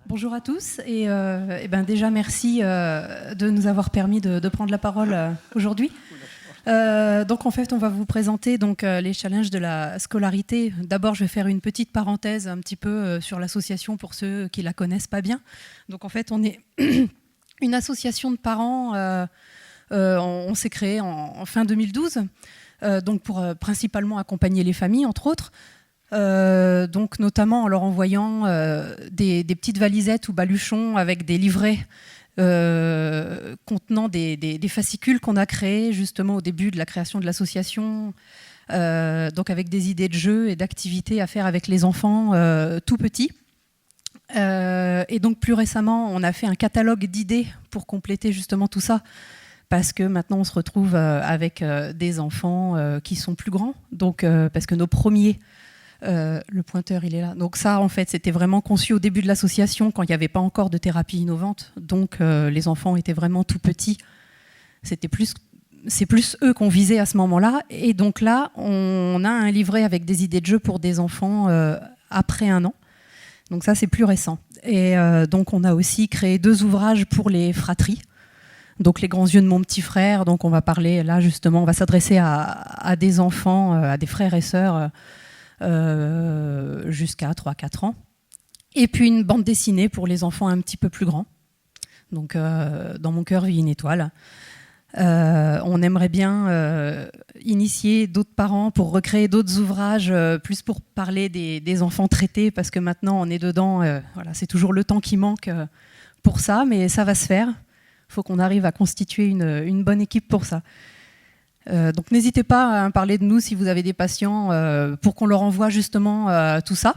Bonjour à tous déjà merci de nous avoir permis de prendre la parole aujourd'hui. Donc en fait on va vous présenter les challenges de la scolarité. D'abord je vais faire une petite parenthèse un petit peu sur l'association pour ceux qui la connaissent pas bien. Donc en fait on est une association de parents, on s'est créé en fin 2012 donc pour principalement accompagner les familles entre autres. Donc notamment en leur envoyant des petites valisettes ou baluchons avec des livrets contenant des fascicules qu'on a créés justement au début de la création de l'association, donc avec des idées de jeux et d'activités à faire avec les enfants tout petits. Et donc plus récemment, on a fait un catalogue d'idées pour compléter justement tout ça, parce que maintenant on se retrouve avec des enfants qui sont plus grands, donc parce que nos premiers le pointeur, il est là. Donc ça, en fait, c'était vraiment conçu au début de l'association, quand il n'y avait pas encore de thérapie innovante. Donc les enfants étaient vraiment tout petits. C'est plus eux qu'on visait à ce moment-là. Et donc là, on a un livret avec des idées de jeux pour des enfants après 1 an. Donc ça, c'est plus récent. Et donc on a aussi créé 2 ouvrages pour les fratries. Donc les grands yeux de mon petit frère. Donc on va parler là justement, on va s'adresser à des enfants, à des frères et sœurs. Jusqu'à 3-4 ans. Et puis une bande dessinée pour les enfants un petit peu plus grands. Donc dans mon cœur vit une étoile. On aimerait bien initier d'autres parents pour recréer d'autres ouvrages, plus pour parler des enfants traités, parce que maintenant on est dedans, voilà, c'est toujours le temps qui manque pour ça, mais ça va se faire. Il faut qu'on arrive à constituer une bonne équipe pour ça. Donc n'hésitez pas à parler de nous si vous avez des patients pour qu'on leur envoie justement tout ça.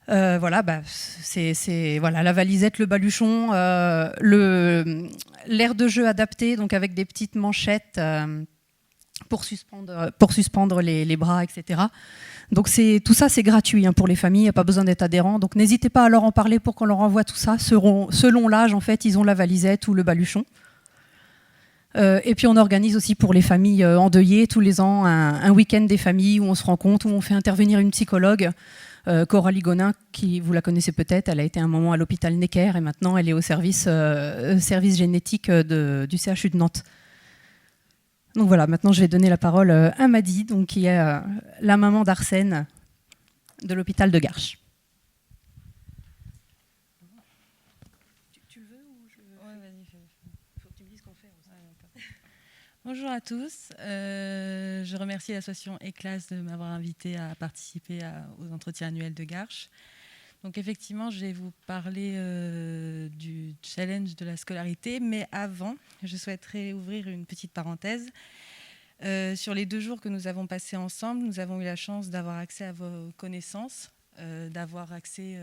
Voilà, c'est voilà, la valisette, le baluchon, l'aire de jeu adapté, donc avec des petites manchettes pour suspendre les bras, etc. Donc tout ça, c'est gratuit pour les familles, il n'y a pas besoin d'être adhérent. Donc n'hésitez pas à leur en parler pour qu'on leur envoie tout ça. Selon l'âge, en fait, ils ont la valisette ou le baluchon. Et puis on organise aussi pour les familles endeuillées tous les ans un week-end des familles où on se rencontre, où on fait intervenir une psychologue, Coralie Gonin, qui vous la connaissez peut-être, elle a été un moment à l'hôpital Necker et maintenant elle est au service génétique du CHU de Nantes. Donc voilà, maintenant je vais donner la parole à Madi, donc, qui est la maman d'Arsène de l'hôpital de Garches. Bonjour à tous, je remercie l'association ECLAS de m'avoir invité à participer aux entretiens annuels de Garches. Donc effectivement, je vais vous parler du challenge de la scolarité, mais avant, je souhaiterais ouvrir une petite parenthèse. Sur les 2 jours que nous avons passés ensemble, nous avons eu la chance d'avoir accès à vos connaissances, d'avoir accès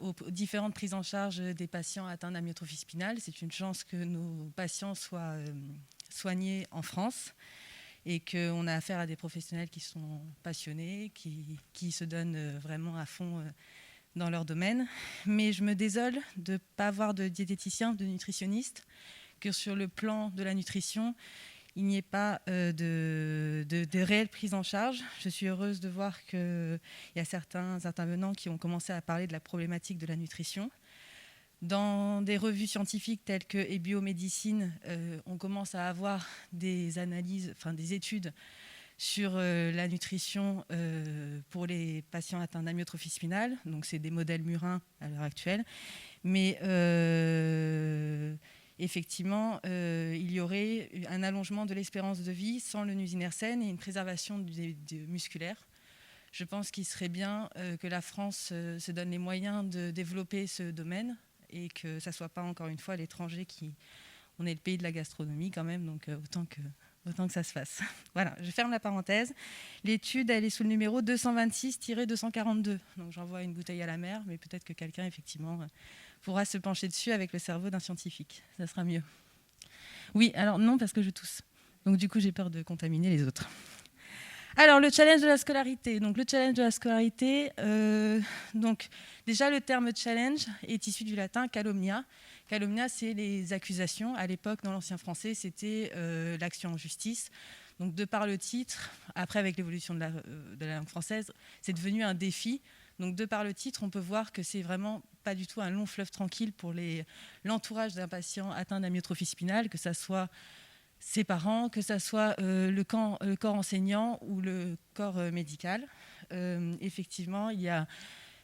aux différentes prises en charge des patients atteints d'amyotrophie spinale. C'est une chance que nos patients soient soignés en France et qu'on a affaire à des professionnels qui sont passionnés, qui se donnent vraiment à fond dans leur domaine. Mais je me désole de ne pas avoir de diététicien, de nutritionniste, que sur le plan de la nutrition, il n'y ait pas de réelle prise en charge. Je suis heureuse de voir qu'il y a certains intervenants qui ont commencé à parler de la problématique de la nutrition. Dans des revues scientifiques telles que eBiomédecine, on commence à avoir des analyses, des études sur la nutrition pour les patients atteints d'amyotrophie spinale. Donc c'est des modèles murins à l'heure actuelle. Mais effectivement, il y aurait un allongement de l'espérance de vie sans le nusinersen et une préservation musculaire. Je pense qu'il serait bien que la France se donne les moyens de développer ce domaine et que ça ne soit pas encore une fois l'étranger qui... On est le pays de la gastronomie quand même, donc autant que ça se fasse. Voilà, je ferme la parenthèse. L'étude, elle est sous le numéro 226-242. Donc j'envoie une bouteille à la mer, mais peut-être que quelqu'un, effectivement, pourra se pencher dessus avec le cerveau d'un scientifique. Ça sera mieux. Oui, alors non, parce que je tousse. Donc du coup, j'ai peur de contaminer les autres. Alors, le challenge de la scolarité. Donc, le challenge de la scolarité, donc, déjà, le terme challenge est issu du latin calomnia. Calomnia, c'est les accusations. À l'époque, dans l'ancien français, c'était l'action en justice. Donc, de par le titre, après, avec l'évolution de la langue française, c'est devenu un défi. Donc de par le titre, on peut voir que c'est vraiment pas du tout un long fleuve tranquille pour l'entourage d'un patient atteint d'amyotrophie spinale, que ça soit ses parents, que ça soit le corps enseignant ou le corps médical. Effectivement, il y a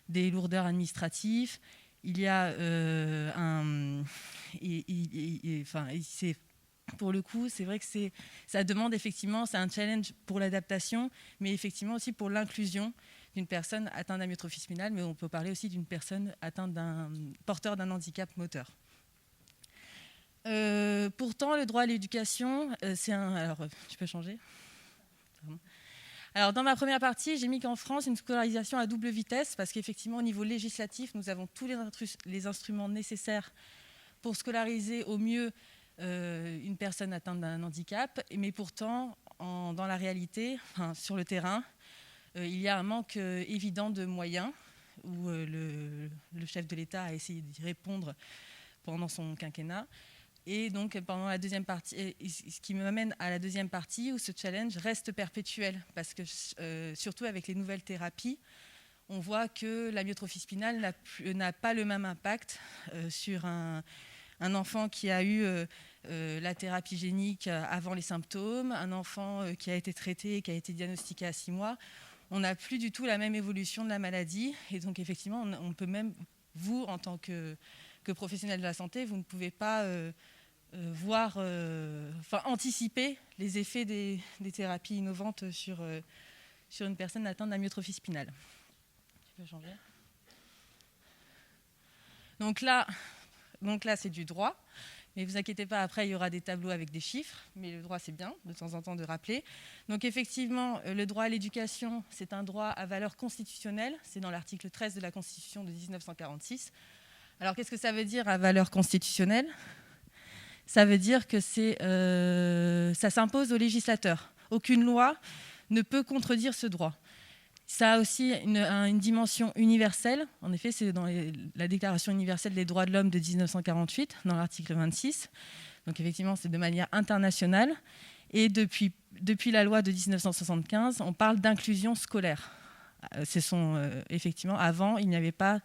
des lourdeurs administratives, il y a pour le coup, c'est vrai que ça demande effectivement, c'est un challenge pour l'adaptation, mais effectivement aussi pour l'inclusion d'une personne atteinte d'amyotrophie spinale, mais on peut parler aussi d'une personne atteinte porteur d'un handicap moteur. Pourtant, le droit à l'éducation, c'est un... Alors, tu peux changer ? Pardon. Alors, dans ma première partie, j'ai mis qu'en France, une scolarisation à double vitesse, parce qu'effectivement, au niveau législatif, nous avons tous les instruments nécessaires pour scolariser au mieux une personne atteinte d'un handicap. Mais pourtant, dans la réalité, sur le terrain, il y a un manque évident de moyens, où le chef de l'État a essayé d'y répondre pendant son quinquennat. Et donc, pendant la deuxième partie, ce qui m'amène à la deuxième partie, où ce challenge reste perpétuel, parce que surtout avec les nouvelles thérapies, on voit que l'amyotrophie spinale n'a pas le même impact sur un enfant qui a eu la thérapie génique avant les symptômes, un enfant qui a été traité et qui a été diagnostiqué à 6 mois. On n'a plus du tout la même évolution de la maladie. Et donc, effectivement, on peut même, vous, en tant que professionnel de la santé, vous ne pouvez pas anticiper les effets des thérapies innovantes sur une personne atteinte d'amyotrophie spinale. Tu peux changer ? Donc là, c'est du droit. Mais ne vous inquiétez pas, après, il y aura des tableaux avec des chiffres. Mais le droit, c'est bien, de temps en temps, de rappeler. Donc effectivement, le droit à l'éducation, c'est un droit à valeur constitutionnelle. C'est dans l'article 13 de la Constitution de 1946. Alors, qu'est-ce que ça veut dire à valeur constitutionnelle ? Ça veut dire que ça s'impose au législateur. Aucune loi ne peut contredire ce droit. Ça a aussi une dimension universelle. En effet, c'est dans la Déclaration universelle des droits de l'homme de 1948, dans l'article 26. Donc effectivement, c'est de manière internationale. Et depuis la loi de 1975, on parle d'inclusion scolaire. Effectivement, avant, il n'y avait pas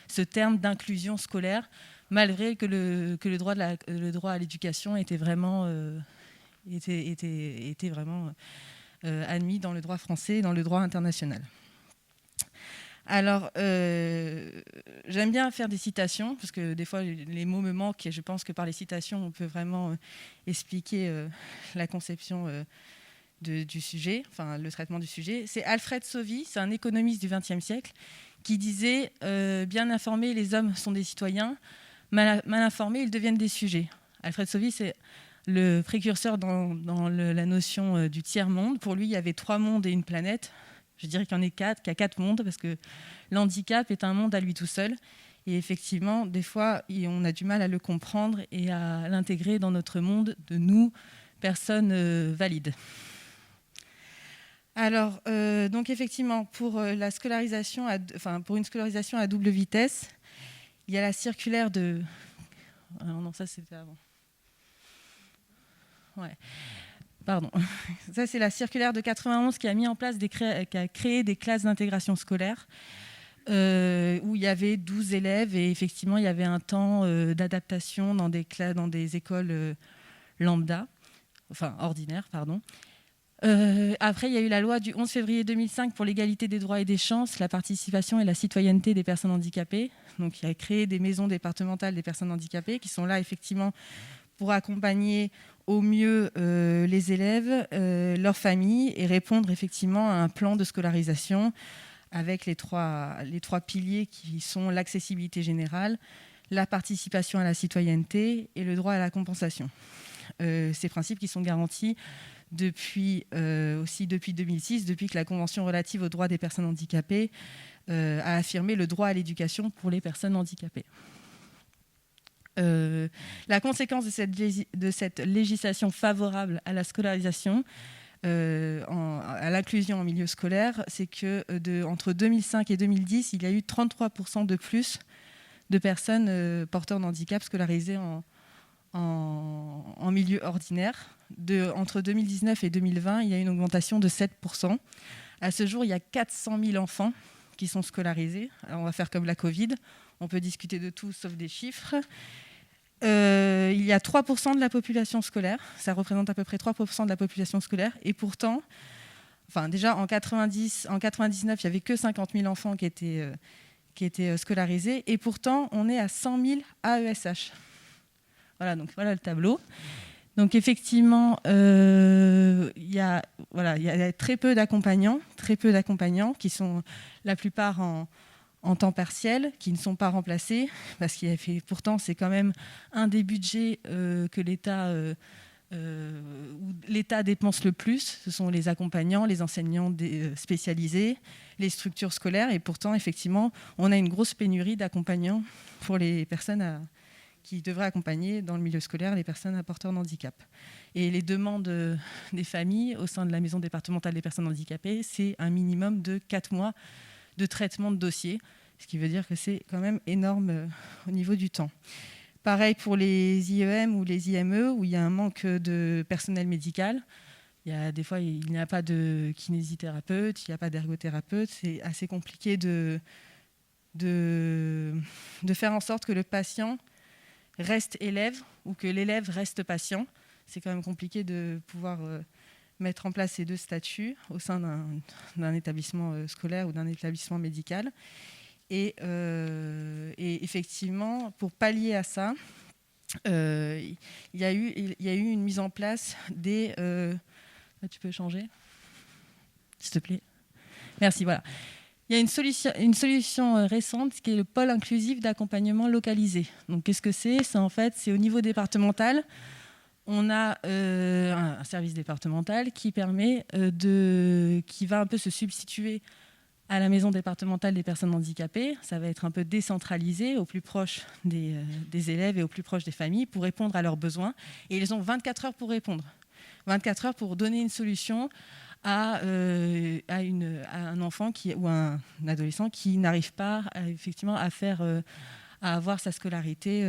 ce terme d'inclusion scolaire, malgré que le droit à l'éducation était vraiment admis dans le droit français et dans le droit international. Alors, j'aime bien faire des citations, parce que des fois, les mots me manquent, et je pense que par les citations, on peut vraiment expliquer la conception du sujet, enfin le traitement du sujet. C'est Alfred Sauvy, c'est un économiste du XXe siècle, qui disait « Bien informés, les hommes sont des citoyens, mal informés, ils deviennent des sujets ». Alfred Sauvy, c'est le précurseur dans la notion du tiers-monde. Pour lui, il y avait 3 mondes et une planète. Je dirais qu'il y en a 4, qu'il y a 4 mondes, parce que l'handicap est un monde à lui tout seul. Et effectivement, des fois, on a du mal à le comprendre et à l'intégrer dans notre monde de nous, personnes valides. Alors, donc effectivement, pour une scolarisation à double vitesse, il y a la circulaire de... Ah non, ça c'était avant. Ouais. Pardon. Ça, c'est la circulaire de 91 qui a mis en place qui a créé des classes d'intégration scolaire où il y avait 12 élèves et effectivement, il y avait un temps d'adaptation dans des écoles lambda, enfin ordinaires, pardon. Après, il y a eu la loi du 11 février 2005 pour l'égalité des droits et des chances, la participation et la citoyenneté des personnes handicapées. Donc, il a créé des maisons départementales des personnes handicapées qui sont là, effectivement, pour accompagner au mieux les élèves, leurs familles et répondre, effectivement, à un plan de scolarisation avec les trois piliers qui sont l'accessibilité générale, la participation à la citoyenneté et le droit à la compensation. Ces principes qui sont garantis depuis 2006, depuis que la Convention relative aux droits des personnes handicapées a affirmé le droit à l'éducation pour les personnes handicapées. La conséquence de cette législation favorable à la scolarisation, à l'inclusion en milieu scolaire, c'est que entre 2005 et 2010, il y a eu 33% de plus de personnes porteurs de handicap scolarisées en milieu ordinaire. Entre 2019 et 2020, il y a une augmentation de 7%. À ce jour, il y a 400 000 enfants qui sont scolarisés. Alors, on va faire comme la Covid, on peut discuter de tout sauf des chiffres. Il y a 3% de la population scolaire, ça représente à peu près 3% de la population scolaire, et pourtant, déjà en 99, il n'y avait que 50 000 enfants qui étaient scolarisés, et pourtant, on est à 100 000 AESH. Voilà, donc voilà le tableau. Donc effectivement, il y a très peu d'accompagnants qui sont la plupart en temps partiel, qui ne sont pas remplacés, parce qu'il y a pourtant c'est quand même un des budgets que où l'État dépense le plus. Ce sont les accompagnants, les enseignants spécialisés, les structures scolaires, et pourtant effectivement, on a une grosse pénurie d'accompagnants pour les personnes qui devraient accompagner dans le milieu scolaire les personnes à porteurs de handicap. Et les demandes des familles au sein de la maison départementale des personnes handicapées, c'est un minimum de 4 mois de traitement de dossier, ce qui veut dire que c'est quand même énorme au niveau du temps. Pareil pour les IEM ou les IME, où il y a un manque de personnel médical. Des fois, il n'y a pas de kinésithérapeute, il n'y a pas d'ergothérapeute. C'est assez compliqué de faire en sorte que le patient reste élève ou que l'élève reste patient. C'est quand même compliqué de pouvoir mettre en place ces deux statuts au sein d'un établissement scolaire ou d'un établissement médical. Et effectivement, pour pallier à ça, il y a eu une mise en place des... tu peux changer, s'il te plaît. Merci, voilà. Il y a une solution récente qui est le pôle inclusif d'accompagnement localisé. Donc, qu'est-ce que c'est ? C'est au niveau départemental. On a un service départemental qui va un peu se substituer à la maison départementale des personnes handicapées. Ça va être un peu décentralisé, au plus proche des élèves et au plus proche des familles pour répondre à leurs besoins. Et ils ont 24 heures pour répondre. 24 heures pour donner une solution à un enfant ou un adolescent qui n'arrive pas à avoir sa scolarité,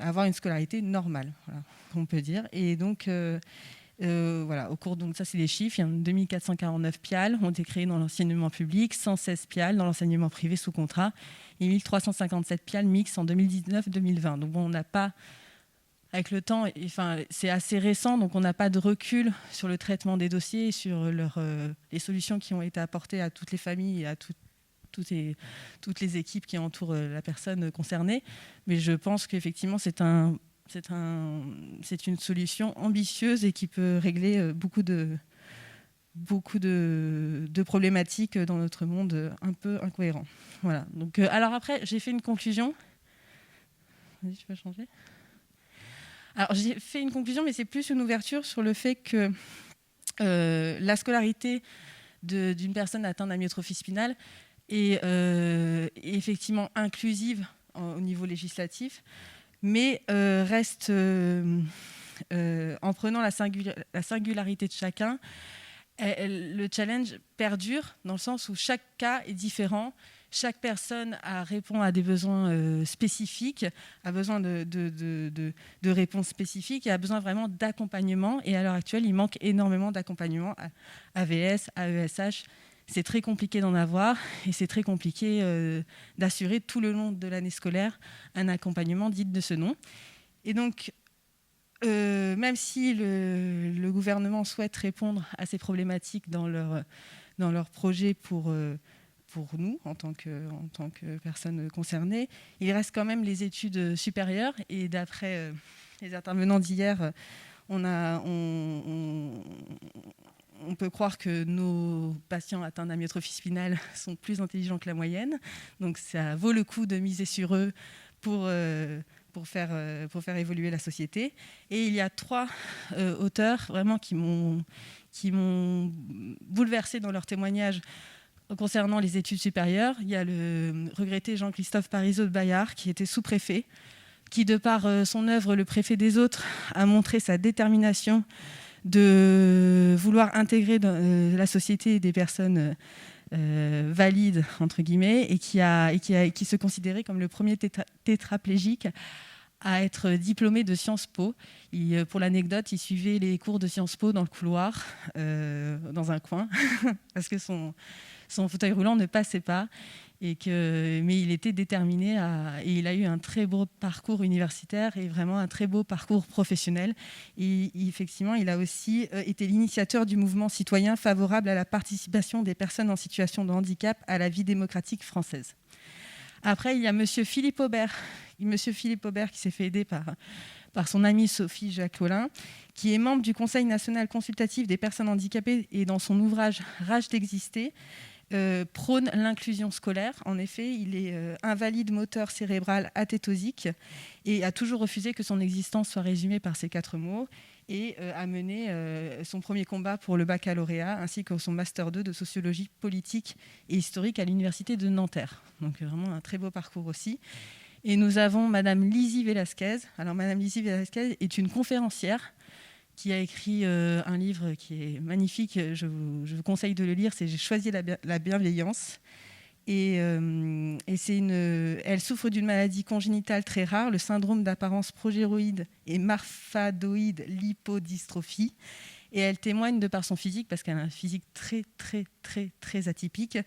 avoir une scolarité normale, voilà, on peut dire. Et donc, au cours, donc ça c'est les chiffres, il y a 2449 PIAL ont été créés dans l'enseignement public, 116 PIAL dans l'enseignement privé sous contrat et 1357 PIAL mixtes en 2019-2020. Donc bon, on n'a pas, avec le temps, c'est assez récent, donc on n'a pas de recul sur le traitement des dossiers et sur les solutions qui ont été apportées à toutes les familles et à toutes les équipes qui entourent la personne concernée. Mais je pense qu'effectivement, c'est une solution ambitieuse et qui peut régler beaucoup de problématiques dans notre monde un peu incohérent. Voilà. Donc, alors après, j'ai fait une conclusion. Vas-y, tu peux changer. Alors, j'ai fait une conclusion, mais c'est plus une ouverture sur le fait que la scolarité d'une personne atteinte d'amyotrophie spinale est effectivement inclusive au niveau législatif, mais reste, en prenant la singularité de chacun, le challenge perdure dans le sens où chaque cas est différent. Chaque personne répond à des besoins spécifiques, a besoin de réponses spécifiques et a besoin vraiment d'accompagnement. Et à l'heure actuelle, il manque énormément d'accompagnement. AVS, AESH, c'est très compliqué d'en avoir et c'est très compliqué d'assurer tout le long de l'année scolaire un accompagnement digne de ce nom. Et donc, même si le gouvernement souhaite répondre à ces problématiques dans leur projet pour nous, en tant que personnes concernées, il reste quand même les études supérieures. Et d'après les intervenants d'hier, on peut croire que nos patients atteints d'amyotrophie spinale sont plus intelligents que la moyenne. Donc ça vaut le coup de miser sur eux pour faire évoluer la société. Et il y a 3 auteurs vraiment qui m'ont bouleversée dans leur témoignage concernant les études supérieures. Il y a le regretté Jean-Christophe Parizeau de Bayard, qui était sous-préfet, qui, de par son œuvre Le préfet des autres, a montré sa détermination de vouloir intégrer dans la société des personnes valides, entre guillemets, et qui se considérait comme le premier tétraplégique à être diplômé de Sciences Po. Pour l'anecdote, il suivait les cours de Sciences Po dans le couloir, dans un coin, parce que son fauteuil roulant ne passait pas. Mais il était déterminé et il a eu un très beau parcours universitaire et vraiment un très beau parcours professionnel. Et effectivement, il a aussi été l'initiateur du mouvement citoyen favorable à la participation des personnes en situation de handicap à la vie démocratique française. Après, il y a Monsieur Philippe Aubert qui s'est fait aider par son amie Sophie Jacquelin, qui est membre du Conseil national consultatif des personnes handicapées et dans son ouvrage « Rage d'exister », prône l'inclusion scolaire. En effet, il est invalide moteur cérébral athétosique et a toujours refusé que son existence soit résumée par ces 4 mots et a mené son premier combat pour le baccalauréat ainsi que son master 2 de sociologie politique et historique à l'université de Nanterre. Donc vraiment un très beau parcours aussi. Et nous avons Madame Lizzie Velasquez. Alors Madame Lizzie Velasquez est une conférencière qui a écrit un livre qui est magnifique. Je vous conseille de le lire. C'est « J'ai choisi la bienveillance ». Et elle souffre d'une maladie congénitale très rare, le syndrome d'apparence progéroïde et marfadoïde lipodystrophie. Et elle témoigne de par son physique, parce qu'elle a un physique très, très, très, très atypique,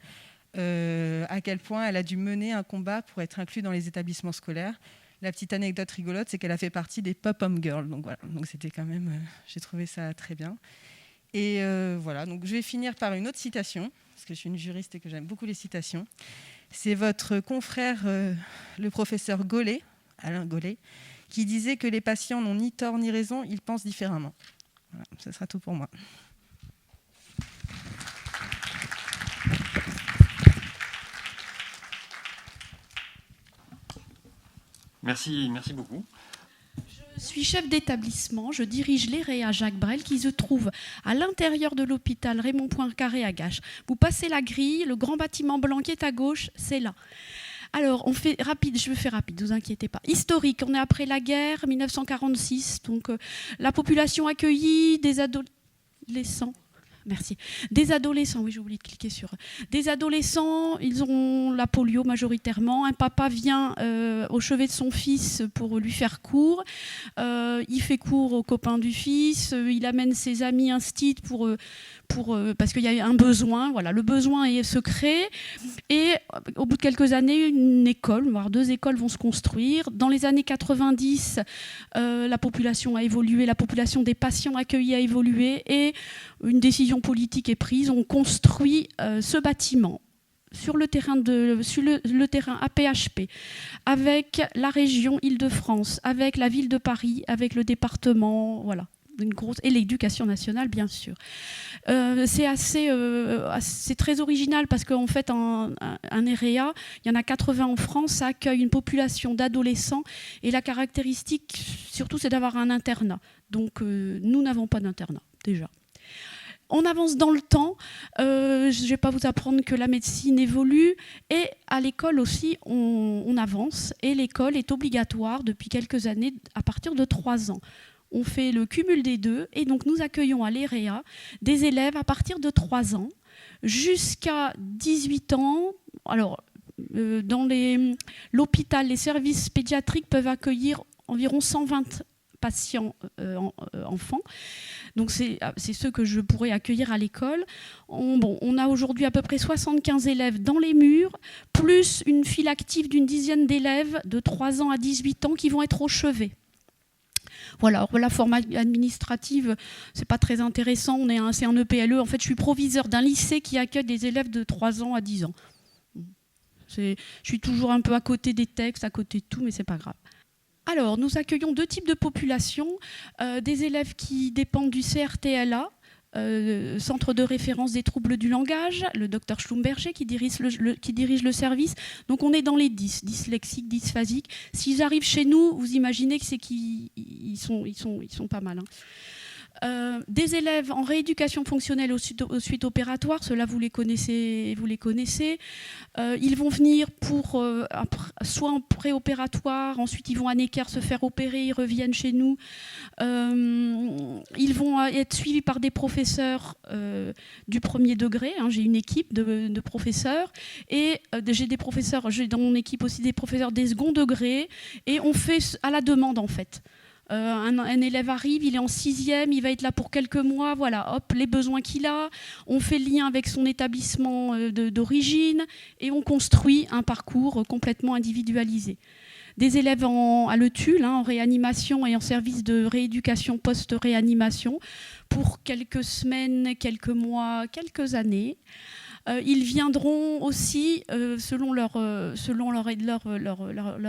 à quel point elle a dû mener un combat pour être inclue dans les établissements scolaires. La petite anecdote rigolote, c'est qu'elle a fait partie des Pop-Home Girls. Donc voilà, donc c'était quand même, j'ai trouvé ça très bien. Et voilà, donc je vais finir par une autre citation, parce que je suis une juriste et que j'aime beaucoup les citations. C'est votre confrère, le professeur Gollet, Alain Gollet, qui disait que les patients n'ont ni tort ni raison, ils pensent différemment. Voilà, ce sera tout pour moi. Merci beaucoup. Je suis chef d'établissement, je dirige l'EREA Jacques Brel qui se trouve à l'intérieur de l'hôpital Raymond Poincaré à Gâches. Vous passez la grille, le grand bâtiment blanc qui est à gauche, c'est là. Alors, on fait rapide, je fais rapide, ne vous inquiétez pas. Historique, on est après la guerre, 1946, donc la population accueillie, des adolescents. Merci. Des adolescents, oui, j'ai oublié de cliquer sur... Des adolescents, ils ont la polio majoritairement. Un papa vient au chevet de son fils pour lui faire cours. Il fait cours aux copains du fils. Il amène ses amis instits parce qu'il y a un besoin. Voilà, le besoin se crée. Et au bout de quelques années, une école, voire 2 écoles vont se construire. Dans les années 90, la population a évolué, la population des patients accueillis a évolué et une décision politique est prise. On construit ce bâtiment sur le terrain APHP, avec la région Île-de-France, avec la ville de Paris, avec le département, voilà. Et l'éducation nationale, bien sûr. C'est très original parce qu'en fait, un EREA, il y en a 80 en France, ça accueille une population d'adolescents et la caractéristique, surtout, c'est d'avoir un internat. Donc, nous n'avons pas d'internat, déjà. On avance dans le temps, je ne vais pas vous apprendre que la médecine évolue et à l'école aussi on avance et l'école est obligatoire depuis quelques années à partir de 3 ans. On fait le cumul des deux et donc nous accueillons à l'EREA des élèves à partir de 3 ans jusqu'à 18 ans. Alors, dans l'hôpital, les services pédiatriques peuvent accueillir environ 120 patients enfants. Donc c'est ceux que je pourrais accueillir à l'école. On a aujourd'hui à peu près 75 élèves dans les murs, plus une file active d'une dizaine d'élèves de 3 ans à 18 ans qui vont être au chevet. Voilà, la forme administrative, c'est pas très intéressant. C'est un EPLE. En fait, je suis proviseur d'un lycée qui accueille des élèves de 3 ans à 10 ans. Je suis toujours un peu à côté des textes, à côté de tout, mais c'est pas grave. Alors, nous accueillons 2 types de populations. Des élèves qui dépendent du CRTLA, Centre de référence des troubles du langage, le docteur Schlumberger qui dirige le service. Donc on est dans les 10, dyslexiques, dysphasiques. S'ils arrivent chez nous, vous imaginez que c'est qu'ils sont pas mal. Hein. Des élèves en rééducation fonctionnelle aux suites opératoires, ceux-là vous les connaissez. Ils vont venir pour soit en préopératoire, ensuite ils vont à Necker se faire opérer, ils reviennent chez nous. Ils vont être suivis par des professeurs du premier degré. J'ai une équipe de professeurs et j'ai dans mon équipe aussi des professeurs des second degrés et on fait à la demande en fait. Un élève arrive, il est en 6e, il va être là pour quelques mois, voilà, hop, les besoins qu'il a, on fait le lien avec son établissement d'origine et on construit un parcours complètement individualisé. Des élèves à l'ETUL, en réanimation et en service de rééducation post-réanimation, pour quelques semaines, quelques mois, quelques années. Ils viendront aussi, selon leur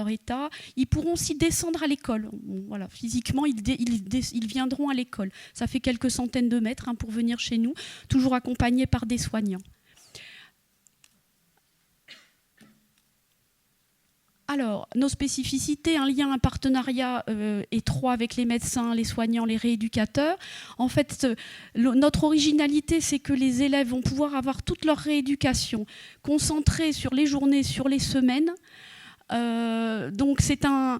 état, ils pourront aussi descendre à l'école. Voilà, physiquement, ils viendront à l'école. Ça fait quelques centaines de mètres pour venir chez nous, toujours accompagnés par des soignants. Alors, nos spécificités, un lien, un partenariat étroit avec les médecins, les soignants, les rééducateurs. En fait, notre originalité, c'est que les élèves vont pouvoir avoir toute leur rééducation concentrée sur les journées, sur les semaines. Donc c'est un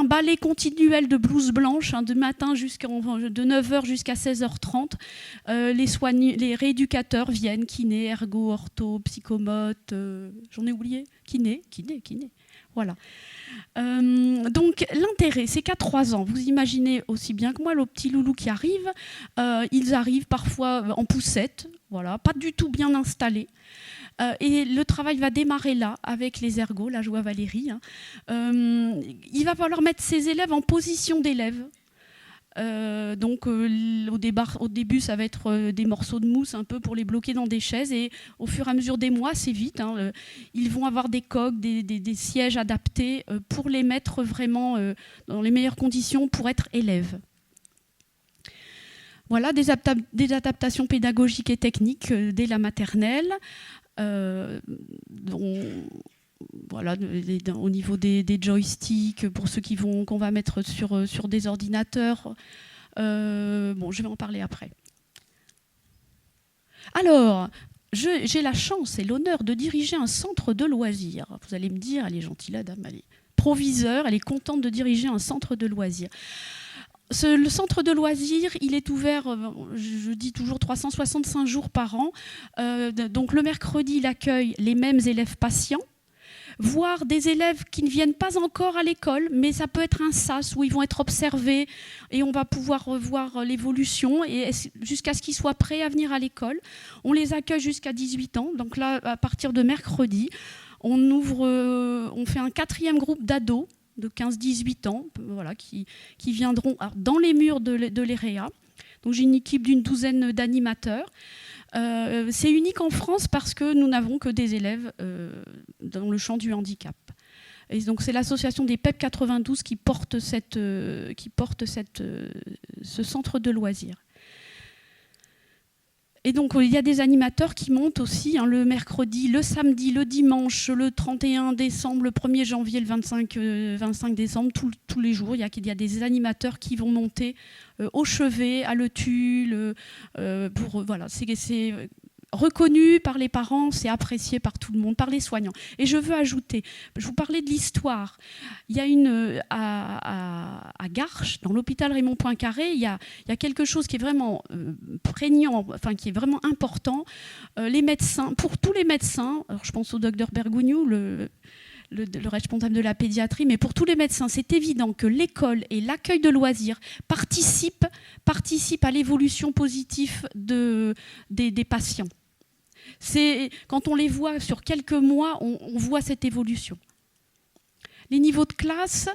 ballet continuel de blouse blanche, de matin de 9h jusqu'à 16h30. Les rééducateurs viennent, kiné, ergo, ortho, psychomote, j'en ai oublié, kiné. Voilà. Donc l'intérêt, c'est qu'à 3 ans, vous imaginez aussi bien que moi, le petit loulou qui arrive, ils arrivent parfois en poussette, voilà, pas du tout bien installés. Et le travail va démarrer là, avec les ergots, là je vois Valérie. Il va falloir mettre ses élèves en position d'élèves. Donc au début ça va être des morceaux de mousse un peu pour les bloquer dans des chaises et au fur et à mesure des mois, c'est vite, ils vont avoir des coques, des sièges adaptés pour les mettre vraiment dans les meilleures conditions pour être élèves. Voilà, des adaptations pédagogiques et techniques dès la maternelle. Voilà, au niveau des joysticks, pour ceux qu'on va mettre sur des ordinateurs. Bon, je vais en parler après. Alors, j'ai la chance et l'honneur de diriger un centre de loisirs. Vous allez me dire, elle est gentille la dame, elle est proviseure, elle est contente de diriger un centre de loisirs. Le centre de loisirs, il est ouvert, je dis toujours 365 jours par an. Donc le mercredi, il accueille les mêmes élèves patients, voire des élèves qui ne viennent pas encore à l'école, mais ça peut être un SAS où ils vont être observés et on va pouvoir voir l'évolution et jusqu'à ce qu'ils soient prêts à venir à l'école. On les accueille jusqu'à 18 ans. Donc là, à partir de mercredi, on fait un 4e groupe d'ados de 15-18 ans, voilà, qui viendront dans les murs de l'EREA. Donc j'ai une équipe d'une 12aine d'animateurs. C'est unique en France parce que nous n'avons que des élèves dans le champ du handicap. Et donc c'est l'association des PEP 92 qui porte ce centre de loisirs. Et donc il y a des animateurs qui montent aussi le mercredi, le samedi, le dimanche, le 31 décembre, le 1er janvier, le 25 décembre, tous les jours. Il y a des animateurs qui vont monter au chevet, à l'ETUL. Voilà, c'est reconnu par les parents, c'est apprécié par tout le monde, par les soignants. Et je veux ajouter, je vous parlais de l'histoire. Il y a à Garches, dans l'hôpital Raymond Poincaré, il y a quelque chose qui est vraiment prégnant, enfin qui est vraiment important. Les médecins, pour tous les médecins, alors je pense au docteur Bergougnou, le responsable de la pédiatrie, mais pour tous les médecins, c'est évident que l'école et l'accueil de loisirs participent à l'évolution positive des patients. Quand on les voit sur quelques mois, on voit cette évolution. Les niveaux de classe,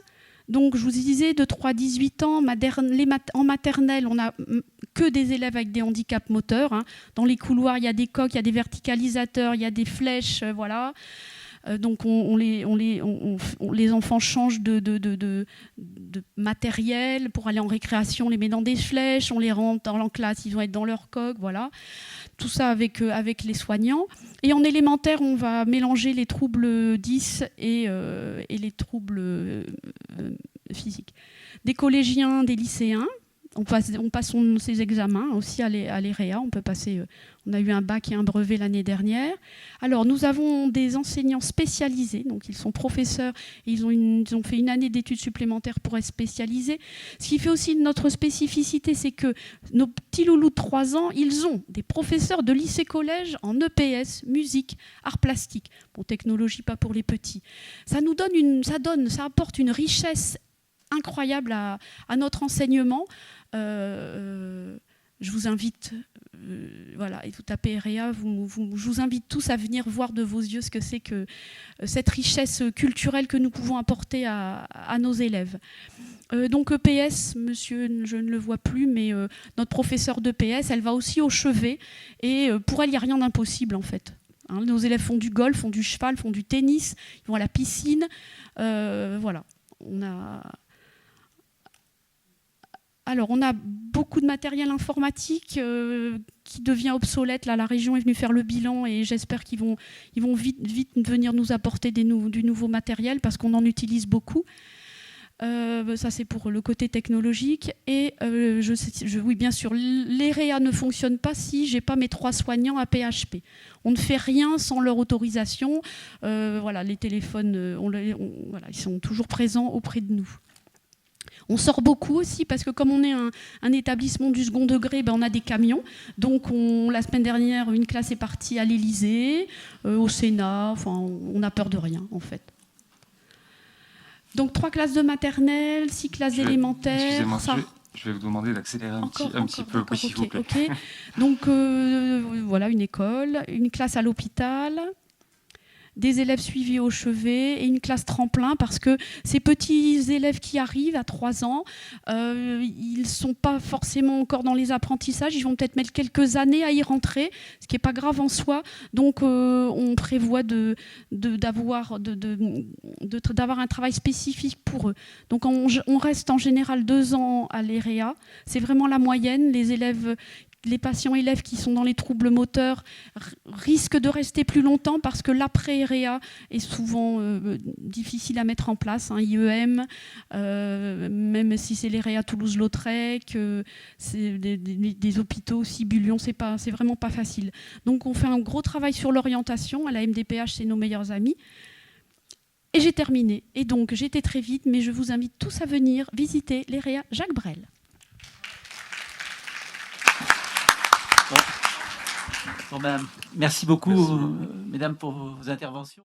donc je vous disais, de 3 à 18 ans, en maternelle, on n'a que des élèves avec des handicaps moteurs. Dans les couloirs, il y a des coques, il y a des verticalisateurs, il y a des flèches, voilà. Donc les enfants changent de matériel pour aller en récréation, on les met dans des flèches, on les rentre en classe, ils vont être dans leur coque, voilà. Tout ça avec les soignants. Et en élémentaire, on va mélanger les troubles 10 et les troubles physiques. Des collégiens, des lycéens, On passe ses examens aussi à l'EREA. On a eu un bac et un brevet l'année dernière. Alors, nous avons des enseignants spécialisés. Donc, ils sont professeurs et ils ont fait une année d'études supplémentaires pour être spécialisés. Ce qui fait aussi notre spécificité, c'est que nos petits loulous de 3 ans, ils ont des professeurs de lycée-collège en EPS, musique, arts plastiques. Bon, technologie, pas pour les petits. Ça apporte une richesse incroyable à notre enseignement. Je vous invite, et vous tapez REA, je vous invite tous à venir voir de vos yeux ce que c'est que cette richesse culturelle que nous pouvons apporter à nos élèves. Donc EPS, monsieur, je ne le vois plus, mais notre professeure d'EPS, elle va aussi au chevet, et pour elle, il n'y a rien d'impossible en fait. Hein, nos élèves font du golf, font du cheval, font du tennis, ils vont à la piscine, voilà. Alors, on a beaucoup de matériel informatique qui devient obsolète. Là, la région est venue faire le bilan et j'espère qu'ils vont vite venir nous apporter du nouveau matériel parce qu'on en utilise beaucoup. Ça, c'est pour le côté technologique. Et oui, bien sûr, l'EREA ne fonctionne pas si je n'ai pas mes 3 soignants à PHP. On ne fait rien sans leur autorisation. Les téléphones, ils sont toujours présents auprès de nous. On sort beaucoup aussi parce que comme on est un établissement du second degré, on a des camions. Donc la semaine dernière, une classe est partie à l'Élysée, au Sénat. Enfin, on n'a peur de rien en fait. Donc 3 classes de maternelle, 6 classes élémentaires. Excusez-moi, je vais vous demander d'accélérer un petit peu, s'il vous plaît. Okay. Donc une école, une classe à l'hôpital, des élèves suivis au chevet et une classe tremplin parce que ces petits élèves qui arrivent à 3 ans, ils ne sont pas forcément encore dans les apprentissages, ils vont peut-être mettre quelques années à y rentrer, ce qui n'est pas grave en soi. Donc on prévoit d'avoir un travail spécifique pour eux. Donc on reste en général 2 ans à l'EREA, c'est vraiment la moyenne. Les patients élèves qui sont dans les troubles moteurs risquent de rester plus longtemps parce que l'après-EREA est souvent difficile à mettre en place. IEM, même si c'est l'EREA Toulouse-Lautrec, c'est des hôpitaux aussi, Bullion, c'est vraiment pas facile. Donc on fait un gros travail sur l'orientation. À la MDPH, c'est nos meilleurs amis. Et j'ai terminé. Et donc j'étais très vite, mais je vous invite tous à venir visiter l'EREA Jacques Brel. Bon, merci beaucoup, mesdames, pour vos interventions.